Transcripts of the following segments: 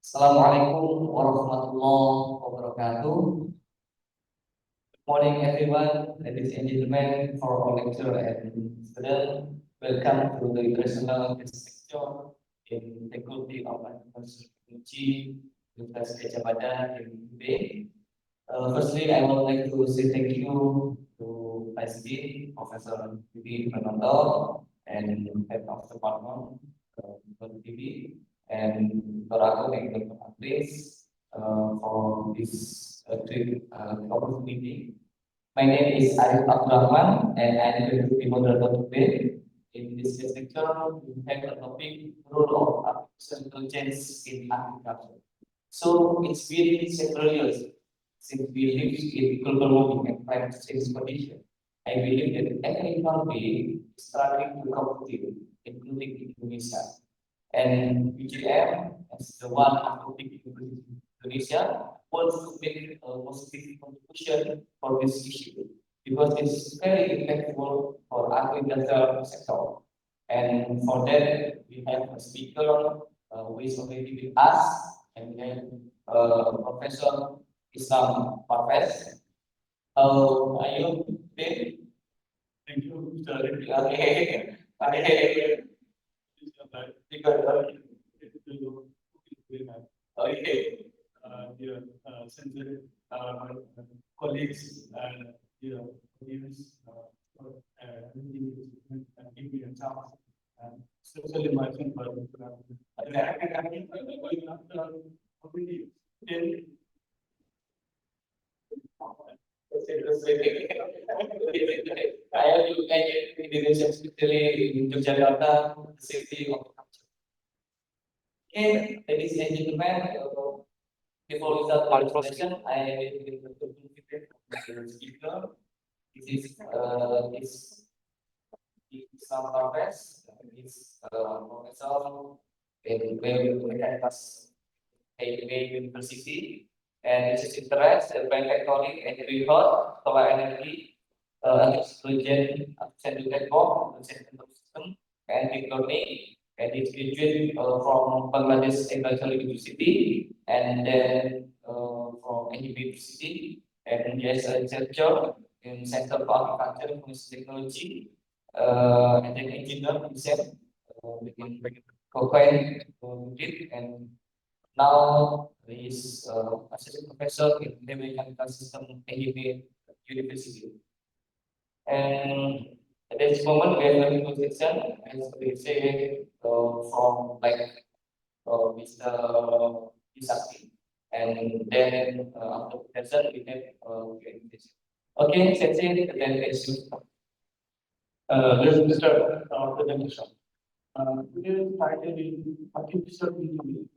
Assalamualaikum warahmatullahi wabarakatuh. Good morning, everyone, ladies and gentlemen, for our lecturer and student. Welcome to the international lecture in Faculty of Agricultural Technology, University Gajah Mada in UB. Firstly, I would like to say thank you to ICD, Professor Bibi Prananda, and Head of Department, Bibi, and Dr. and Dr. Parvez for this great opportunity. My name is Arief Abdurrakhman, and I am going to be moderator today. In this lecture, we have a topic role of artificial intelligence in agriculture. So it's very several years since we live in global warming and climate change condition. I believe that every country is starting to compete, including Indonesia. And UGM, as the one advocating Indonesia, wants to make a positive contribution for this issue because it's very impactful for agricultural sector. And for that, we have a speaker who is already with us, and then Professor Islam Parvez. Are you there? Thank you, Mr. Okay. Okay. Dear sensitive colleagues and dear audience, give me a chance, and especially my temper. Saya juga di Indonesia, especially in Jakarta, the city of culture. Okay, ladies and gentlemen, before we start our presentation, I will introduce the speaker. This is some Parvez. This professor in Biomechanicals Ehime University, and this is interest in colleague and report solar energy, hydrogen, sensor network, sensor system, and electronic. And it's graduate from Bangladesh Agricultural University, and then from Ehime University, and he has a researcher in Center for Agriculture and Technology, and then engineer himself, with combined and now he is assistant professor in the mechanical system Ehime University. And at this moment, we are going to section, as we say, from like Mr. Isaki. And then after professor, we have this. Okay, that's it. Then let's let's start our presentation. Today's title is Artificial Intelligence.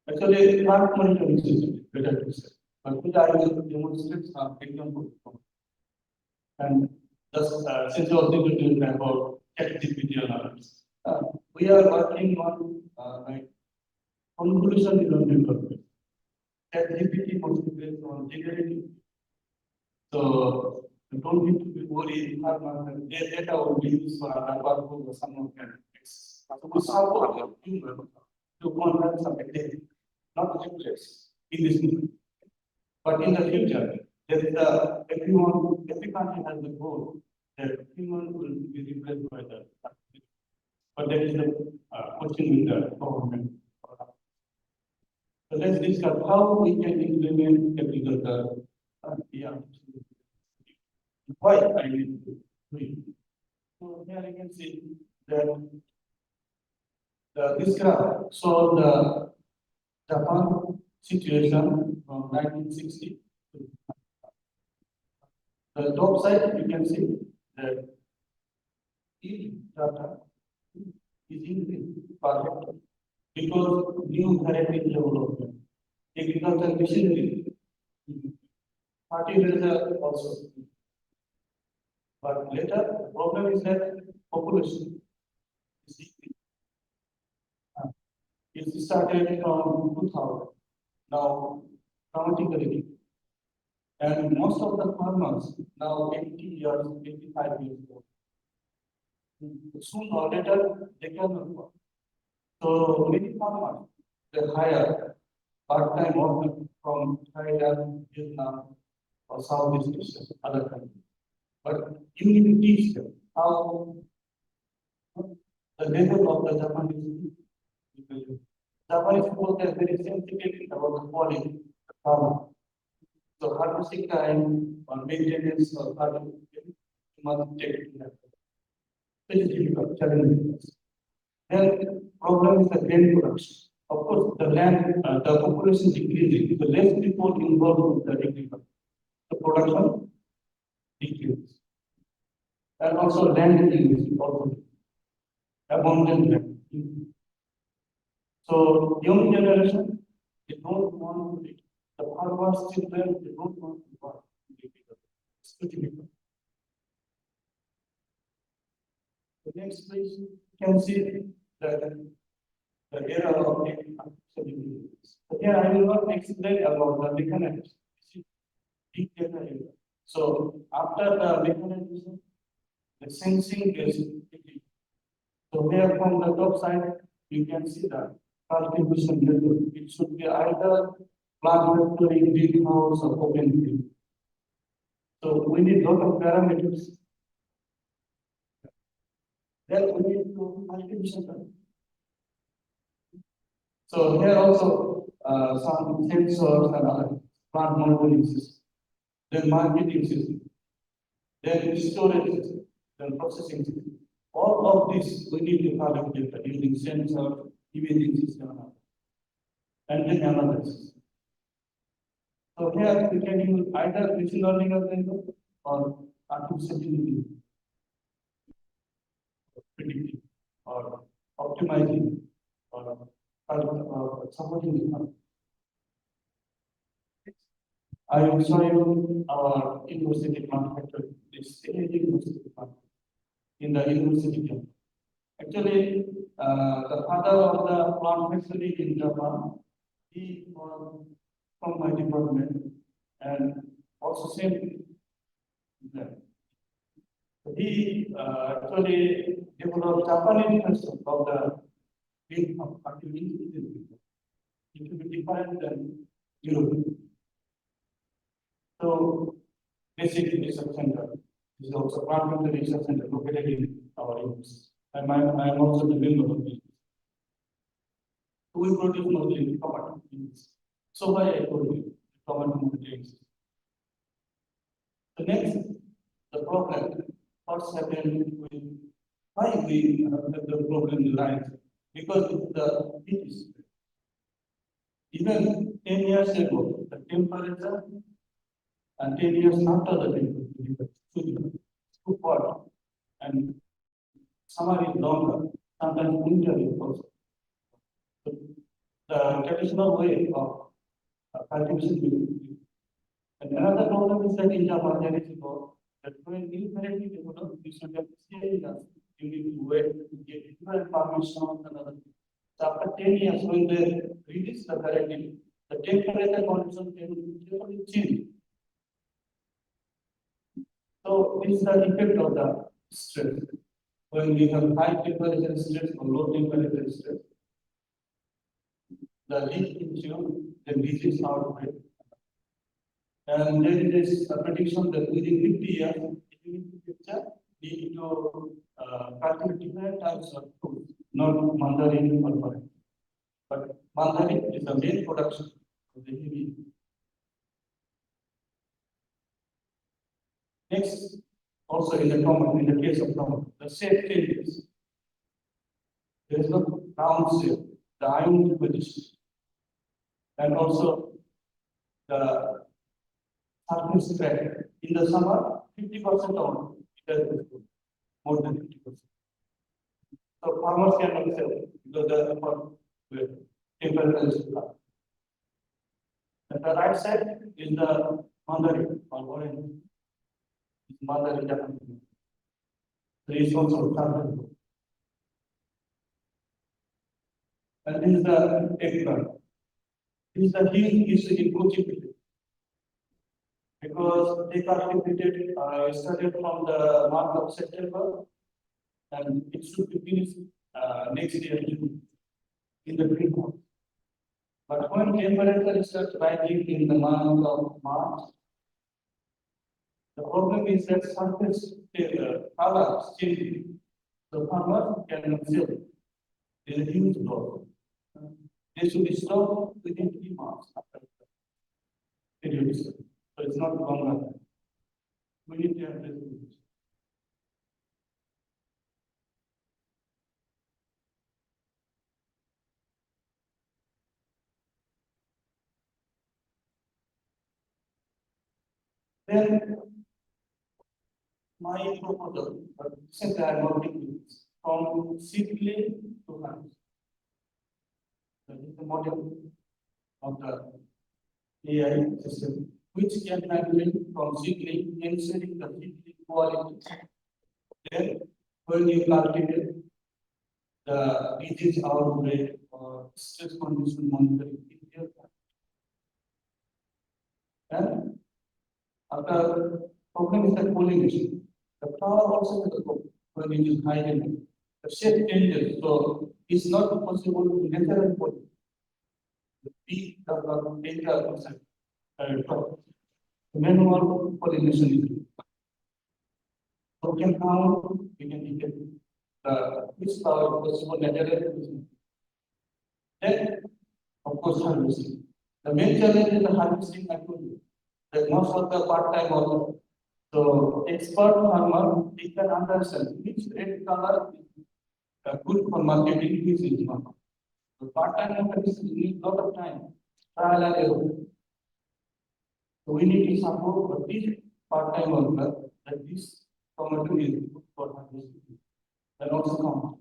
Actually, plant monitoring system, better to say. But today I will demonstrate some example. And thus, since you also going to about ChatGPT analysis, we are working on like conclusion development. ChatGPT concentrates on generating. So you don't need to be worried. Their data will be used for another purpose or someone can access. So we support human to convert some data, not replace in this moment. But in the future, there is every country has the goal that human will be replaced by the artificial. But there is a question with the government. So let's discuss how we can implement agriculture. Why I need to do it. So here you can see that this graph shows the Japan situation from 1960. The top side you can see that each data is increased perfectly because new variety development, agricultural machinery, fertilizer also. But later, the problem is that population is decreasing. It started from 2000, now dramatically. And most of the farmers now 80 years, 85 years old. Soon or later, they cannot work. So many farmers they hire part-time workers from Thailand, Vietnam, or Southeast Asia, other countries. But you need to teach them how the level of the Japanese people. Japanese people are very sensitive about the quality of the farmer. So harvesting time or maintenance or farming, you must take care. This is difficult, challenging. Then problem is the grain production. Of course, the land, the population is decreasing. The less people involved with the agriculture, the production decreases. And also land use also abundant land. So young generation, they don't want to. The farmers children, they don't want to work in agriculture. It's too difficult. The next place you can see the era of agriculture. So here I will not explain about the mechanization. Big data area. So after the mechanization, the sensing is increased. So here from the top side, you can see the contribution level. It should be either plant factory, greenhouse, or open field. So we need lot of parameters. Then we need to contribution. So here also some sensors and other plant monitoring system, then marketing system, then storage system, then processing system. All of this we need to collect data using sensor, imaging system, and then analysis. So here we can use either machine learning algorithm or artificial intelligence, predicting or optimizing or supporting the market. I will show you our university plant factory. This university plant in the university camp. Actually, the father of the plant factory in Japan, he was from my department and also same there. He actually developed Japanese version of the field of artificial intelligence. It will be different than European. So, basic research center is also part of the research center located in our university. And I am also the member of it. We produce mostly commodities. So why I told you commodities. The next, the problem, what's happened with why we have the problem lies because the heat is even 10 years ago, the temperature and 10 years after the temperature too hot and summer is longer, sometimes winter is also. The traditional way of cultivation will be. And another problem is that in Japan there is that when you correctly develop, you should have stayed us. You need to wait to get different permission and other things. So after 10 years, when they release the corrective, the temperature condition can change. So this is the effect of the stress. When we have high temperature stress or low temperature stress, the leak into the disease outbreak. And there is a prediction that within 50 years, in the future, we need to cultivate different types of fruit, not mandarin or banana. But mandarin is the main production of the Ehime. Next, also in the case of tomato, the shape changes. There is no round shape, the ion position, and also the surface crack. In the summer, 50% of it is good, more than 50%. So farmers cannot sell because the temperature is high. And the right side is the mandarin or orange. Mandarin Japanese. There is also surface. And this is the eggplant. This is the huge issue in Kochi because they cultivated started from the month of September and it should be finished next year June. in the greenhouse. But when temperature starts rising in the month of March, the problem is that surface color is changing. The farmer cannot sell. There is a huge loss. They should be stopped within 3 months after the so it's not longer. We need to have this. Then my proposal, but since I am working with this, from seedling to hands. That is the model of the AI system, which can handle from seedling, ensuring the seedling quality. Then, when you cultivate the disease outbreak or stress condition monitoring in real time. And after problem is the pollination. The flower also has a problem when it is high demand. The shape changes, so it's not possible to natural pollinate. The bee does not enter inside top. The manual pollination is good. So we can count, we can detect which flower is possible natural. Then, of course, harvesting. The main challenge is the harvesting. I told you that most of the part-time workers. So, expert farmer, they can understand which red color is good for marketing, which is not. So, part-time workers need a lot of time, trial and error. So, we need to support for this part-time worker that this tomato is good for harvesting. And also count.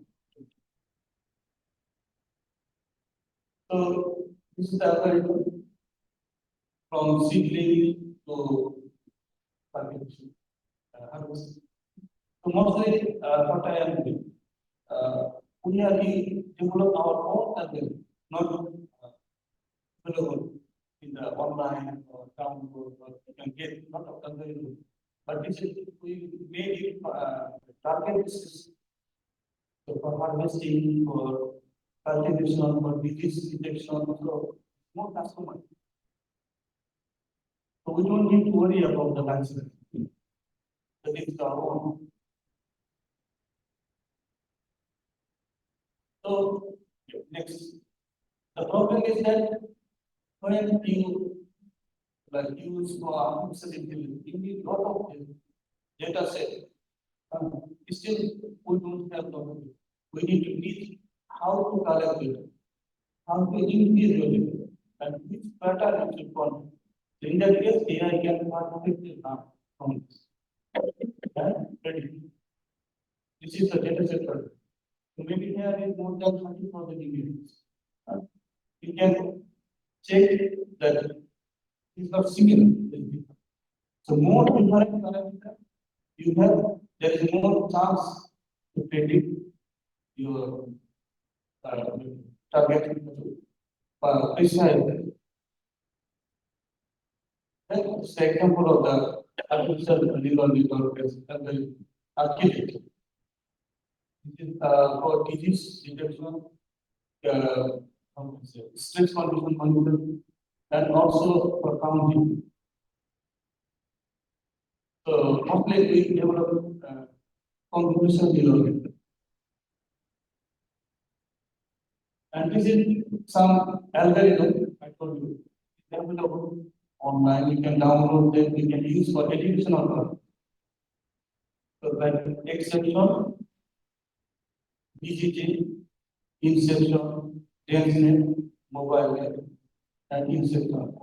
So, this is the algorithm from seedling to harvesting. So, mostly what I am doing, we have developed our own algorithm, not available in the online or download, or you can get a lot of algorithm. But this is, we made it target system. So, for harvesting, for cultivation, for disease detection, so more customized. So we don't need to worry about the license. That is our own. So next, the problem is that when you use for artificial intelligence, you need a lot of data set. Still, we don't have the. We need to teach how to collect data, how to increase your data, and which pattern you should follow. So in that case, AI can participate from this. Ready. This is the data set. So maybe here is more than 30,000 images. You can check that it's not similar. So more different parameter you have, there is more chance to predict your target precise. That's the example of the artificial neural network as the architecture. This is for disease detection, stress condition monitoring, and also for counting. So mostly we develop convolution neural network. And this is some algorithm I told you. Available online, you can download them, you can use for education or so like exception, DGT, inception, DenseNet, mobile net, and inception.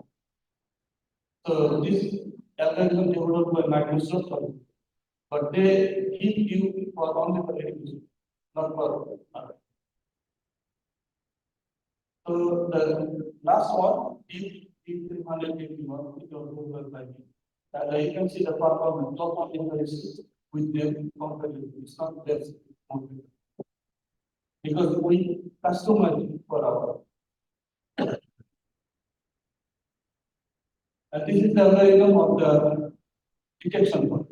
So this algorithm developed by Microsoft, but they give you for only for education, not for other. So the last one, deep 381, which was developed by me. And you can see the performance, top one in the list with them comparatively. It's not less competitive. Because we customize it for our. And this is the algorithm of the detection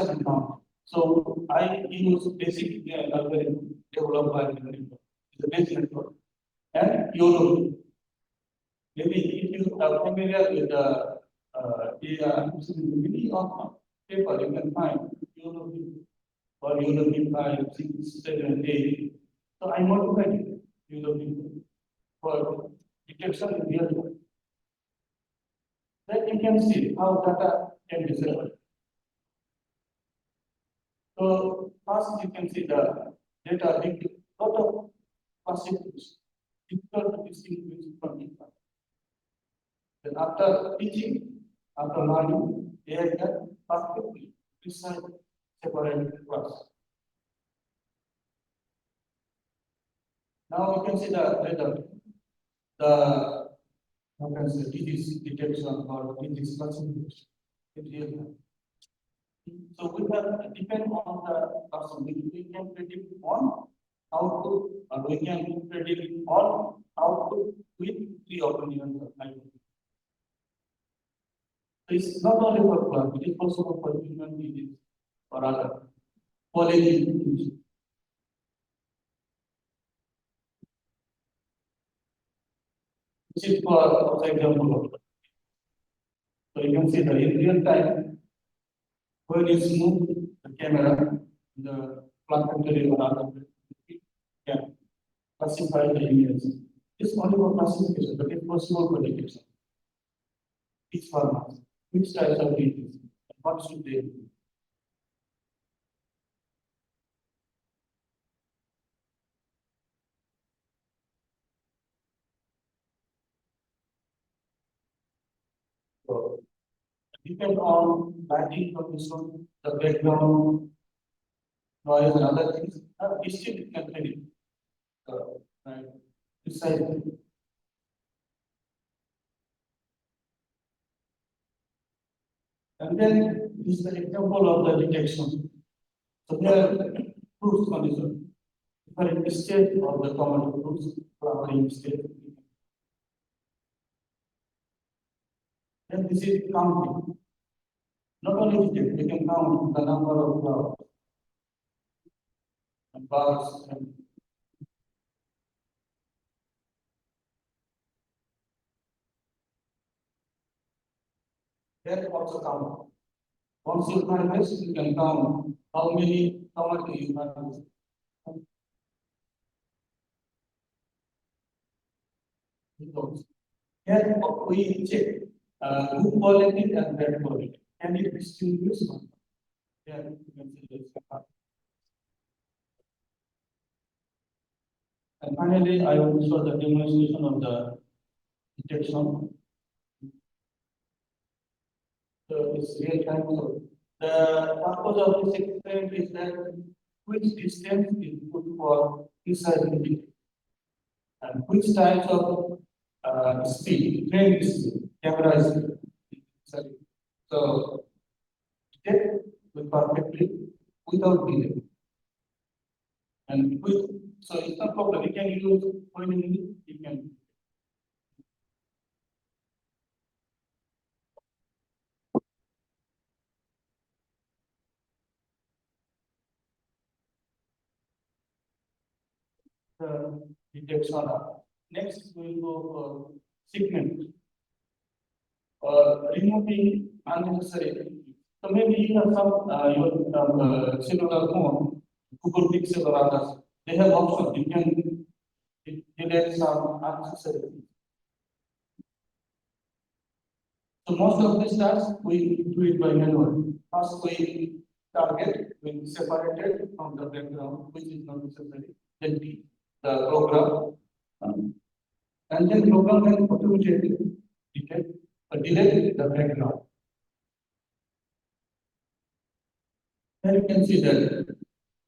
and count. So I use basic algorithm developed by the network. It's a basic network. and YOLO. Maybe if you are familiar with the many of paper, you can find YOLO or YOLO 5, 6, 7, 8. So I modified it, YOLO for detection in real time. Then you can see how data can be served. So first you can see the data big lot of percentages, difficult to distinguish from each other. Then after teaching, after learning, AI can perfectly precise separate class. Now you can see the data, the disease detection or disease classification in real time. So we have depend on the person. We can predict on output, or we can predict on output with the opinions of IoT. It's not only for plant, it is also for human beings or other quality. This is for example. So you can see the in real time when you move the camera, the plant factory or other, can classify the images. It's only for classification, but it's possible for detection. Each format, which types of images, what should they do? So, depend on lighting condition, the background, noise, and other things. Still can predict. Right. Precisely. And then this is the example of the detection. So there are proofs condition. Different state of the common proofs, flowering state. Then this is counting. Not only detect, we can count the number of flowers and bugs and then also count. Once you harvest, you can count how many tomatoes you harvest. Here we check good quality and bad quality. Can you distinguish one? Here you can see this. And finally, I will show the demonstration of the detection. So it's real time. So the purpose of this experiment is that which distance is good for precisely and which types of speed, frame speed, camera speed. So detect with perfectly without delay. And with so it's not problem. You can use when you need, you can. Detection. Next, we will go for segment or removing unnecessary. So maybe you have some your cellular phone, Google Pixel or others. They have option. You can delete some unnecessary. So most of these tasks we do it by manual. First we target, we separated from the background, which is not necessary. Then the program, and then program can automatically detect delete the background. Then you can see that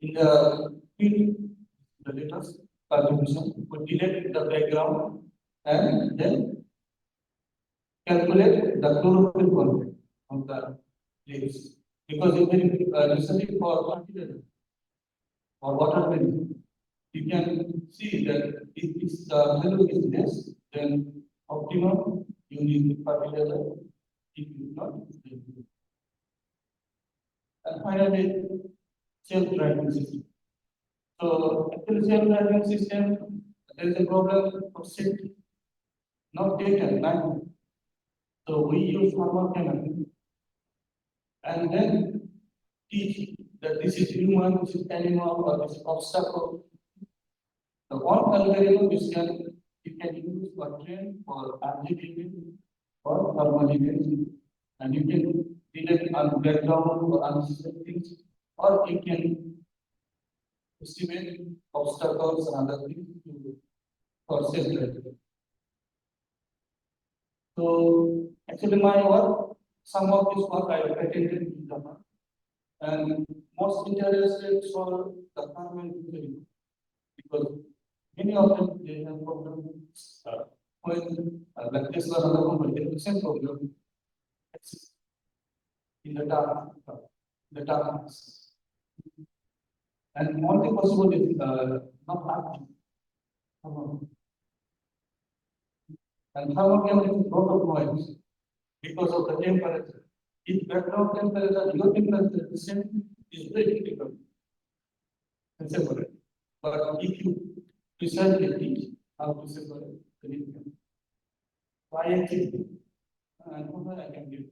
in the field, the latest contribution, we delete the background and then calculate the chlorophyll content of the leaves. Because if you recently for fertilizer or water value, you can see that if the value is less, then optimum you need fertilizer. If you not, and finally, self-driving system. So, actually, self-driving system, There is a problem of safety, not data, manual. So we use thermal camera and then teach that this is human, this is animal, or this is obstacle. The one algorithm is you can use or train for RGB or thermal imaging, and you can detect on background or unseen things, or you can estimate obstacles and other things for safety. So actually my work, some of this work I patented in Japan, and most interested for the farming industry because many of them they have problems when like this or another company they have the same problem in the darkness. And only possible is not active. And thermal camera is a lot of noise because of the temperature. If background temperature, your temperature is the same, is very difficult. And separate. But if you precisely teach how to separate the different, so I actually, and what I can do.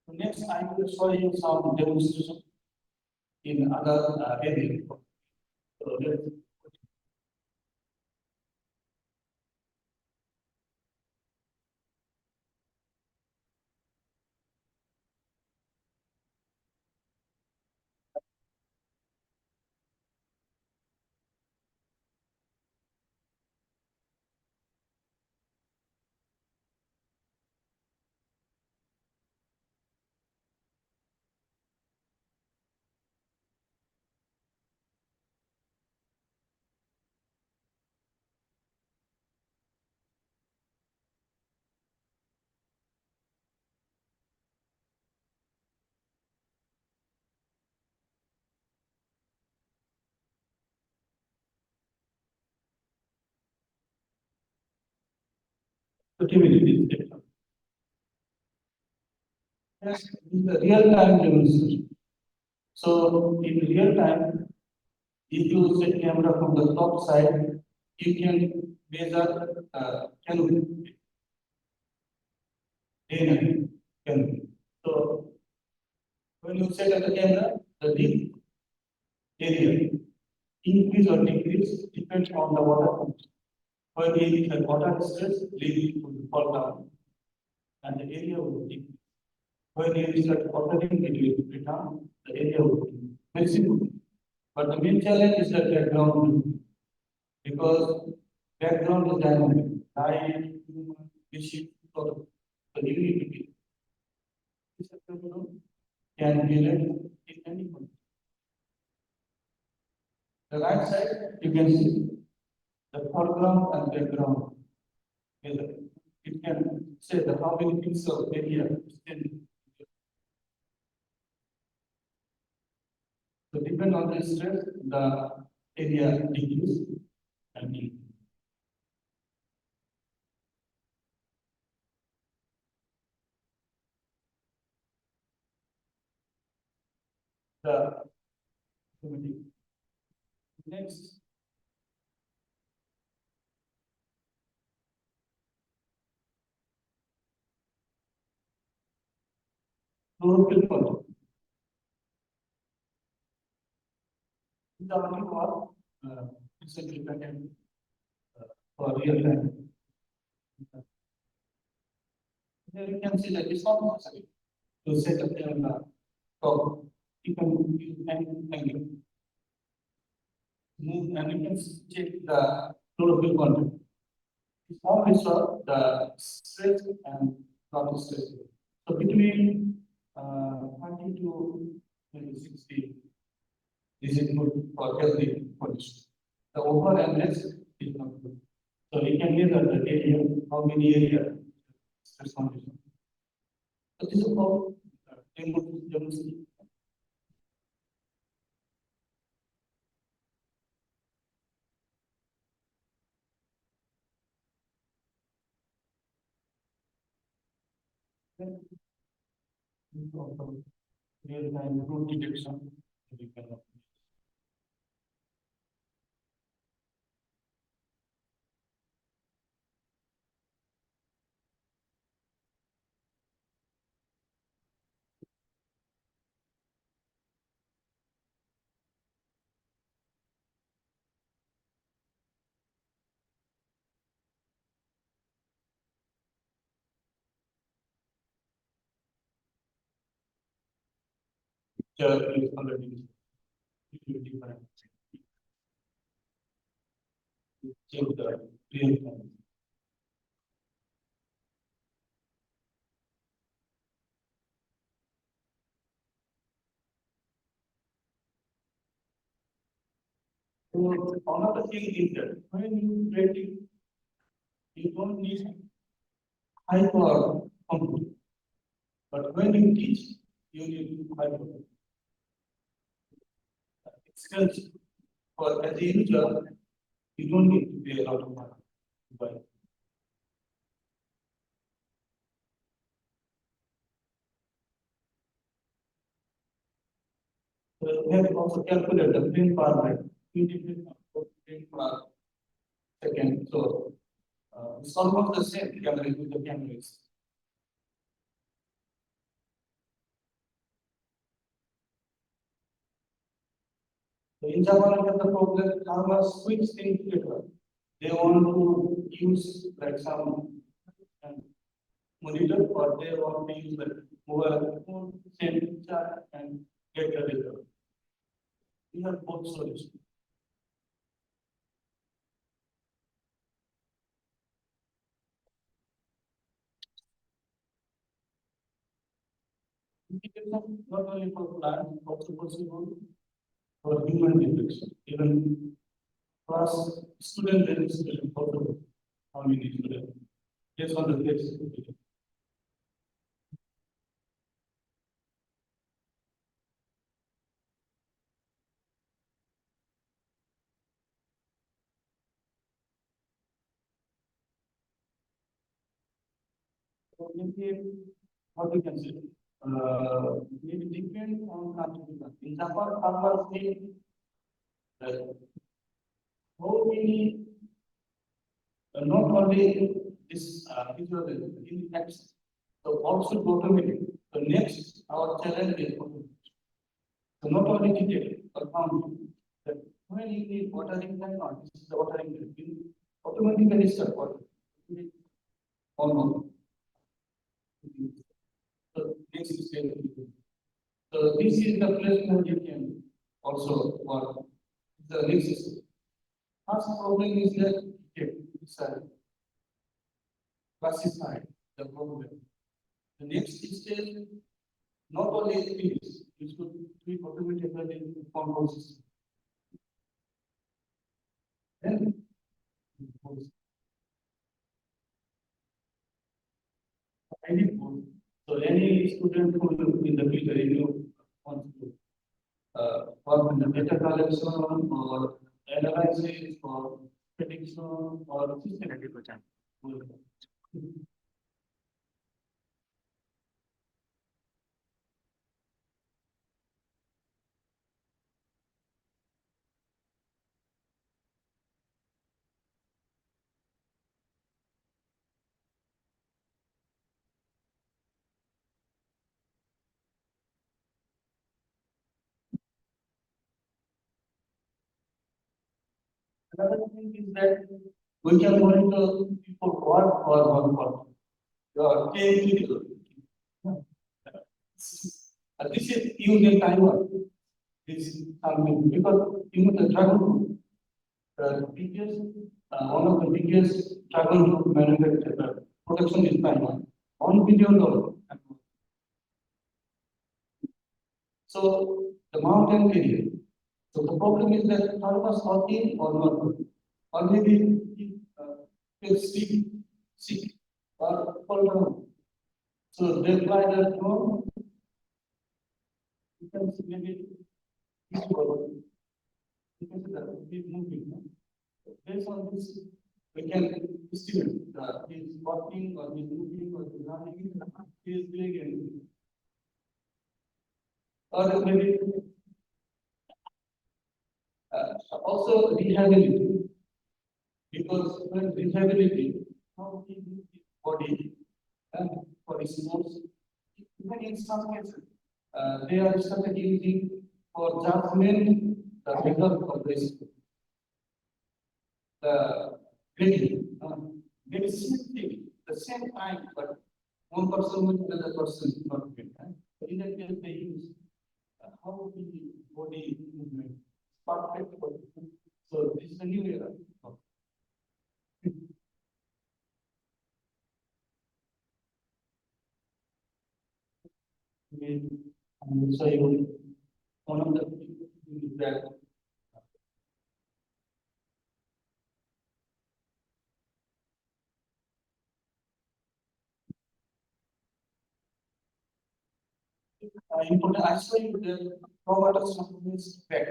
So next, I will show you some demonstration in other areas. So let's 30 minutes. Yes, in the real time demonstration. So in real time, if you set camera from the top side, you can measure canopy, day night canopy. So when you set at the camera, the deep area increase or decrease depends on the water content. When the water stress, leaf will fall down and the area will decrease. When you start watering, it will return, the area will decrease. Very simple. But the main challenge is the background because background is dynamic. Light, human, fish, so the unity can be read in any point. The right side, you can see the foreground and background. It can say that how many pixel area is in. So depend on the stress, the area decrease and increase. The next chlorophyll content. The only one is a dependent for real time. Here you can see that it's not necessary to set up the top. You can use any move and you can check the chlorophyll content. It's always the stress and not stress. So between 20 to maybe 60, this is good for healthy condition. The over and less is not good. So we can measure the area, how many area stress condition. So this is how demonstration. Real time root detection. here is already different. Check the real time. So another thing is that when you create, you don't need high power computing. But when you teach, you need high power. Skills for as a user, you don't need to pay a lot of money to buy. So we have also calculated the print per minute, 20 print per second. So it's almost the same camera with the cameras. So in Japan, the problem farmers switch things together. They want to use like some monitor, or they want to use the mobile phone, send picture and get the result. We have both solutions. Not only for plant, also possible for human detection. Even class student registration photo, how many students, based on the case. So maybe what we can say, maybe depend on country. In Japan, farmers need how many, not only this in text, so also automated. So next, our challenge is automation. So not only detail, but found that when you need watering tank, not this is the watering tank, you automatically start watering. Or not. So next is so this is the place where you can also work. The next is first problem is that it's classify the problem. The next stage, not only activities, it should be automatically in control system. Then, any so any student who in the future, if you want to work in the data collection or analysis or prediction or systematic time. Another thing is that we can monitor people work or one work. Your technical. This is used in Taiwan. This is something because even the dragon, the biggest, one of the biggest dragon fruit manufacturer production is Taiwan. $1 billion. So the mountain area. So the problem is that farmers working or not, or maybe feel sick, or fall down. So they apply that drone. You can see maybe this problem. You can see that it's moving. Based on this, we can estimate he's walking or he's moving or he's running, he's doing anything. Or maybe also rehabilitation. Because when rehabilitation, how he moves his body for his sports, even in some cases, they are started using for judgment the result of this. The grading, maybe same thing, the same time, but one person with another person not good. In that case, they use how the body movement perfect for you. So this is a new era. And so you, one of the things is that important. I saw you the provider is back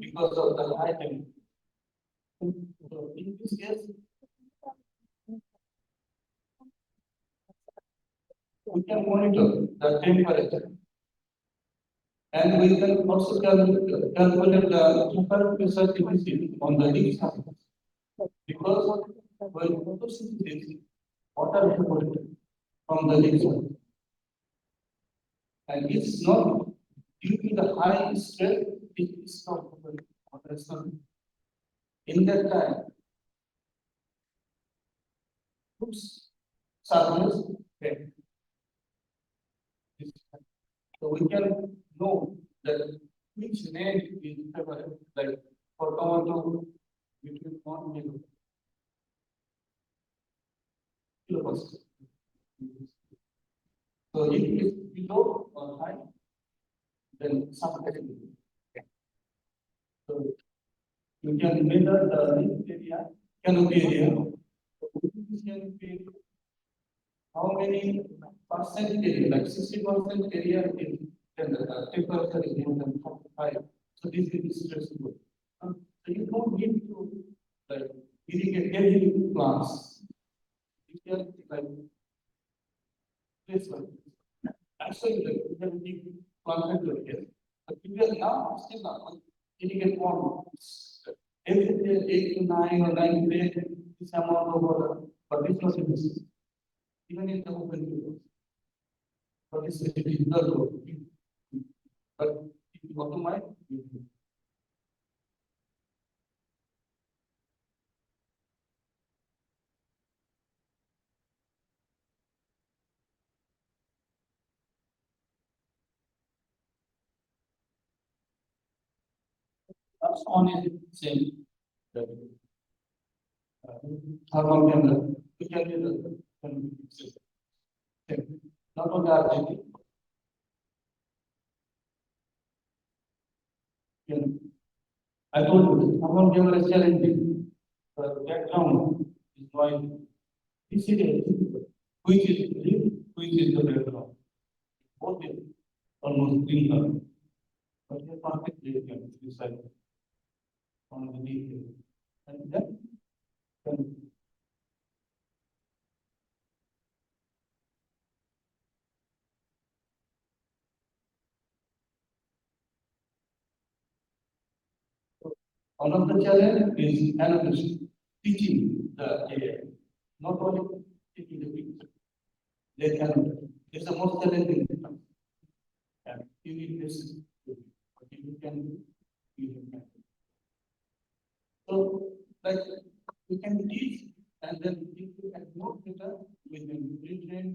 because of the high temperature. So in this case, we can monitor the temperature, and we can also calculate the temperature sensitivity on the leaf surface. Because when photosynthesis, water is evaporated from the leaf surface, and it's not due to the high stress, it is not water surface. In that time, oops, surface bend. So we can know that which range is favorable, like for tomato between 1 kilopascal. So if it is below or high, then suffocating. So you can measure the leaf area, canopy area. This can be how many percent area, like 60% area is temperature is more than 45. So this is stressful. So you don't need to like irrigate every plants. You can like this one. Actually, like you can keep plant like this. But you are now still not irrigate one. Every day 8 to 9 or 9 days this amount of water. But this was in even in the open field. But this is difficult. But if you automate, that's on is same. Thermal camera, we can do the not only RGB. I told you, thermal camera is challenging. The background is noisy. This is which is real, which is the background. Both is almost green color. But the perfect you can decide on the detail. And then one of the challenge is analysis, teaching the AI, not only taking the picture. They can, it's the most challenging thing. And you need this, but you can, you can. So, like, we can teach, and then if you can know better, we can retrain,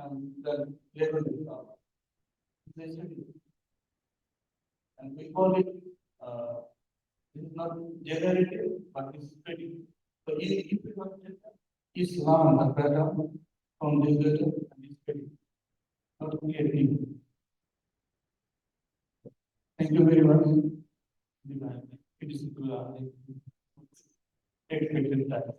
and then level it up. And we call it, this is not generative, but it's pretty. So, if you want data, is learn the pattern from this data and it's pretty. Not creative. Thank you very much. It is expected time.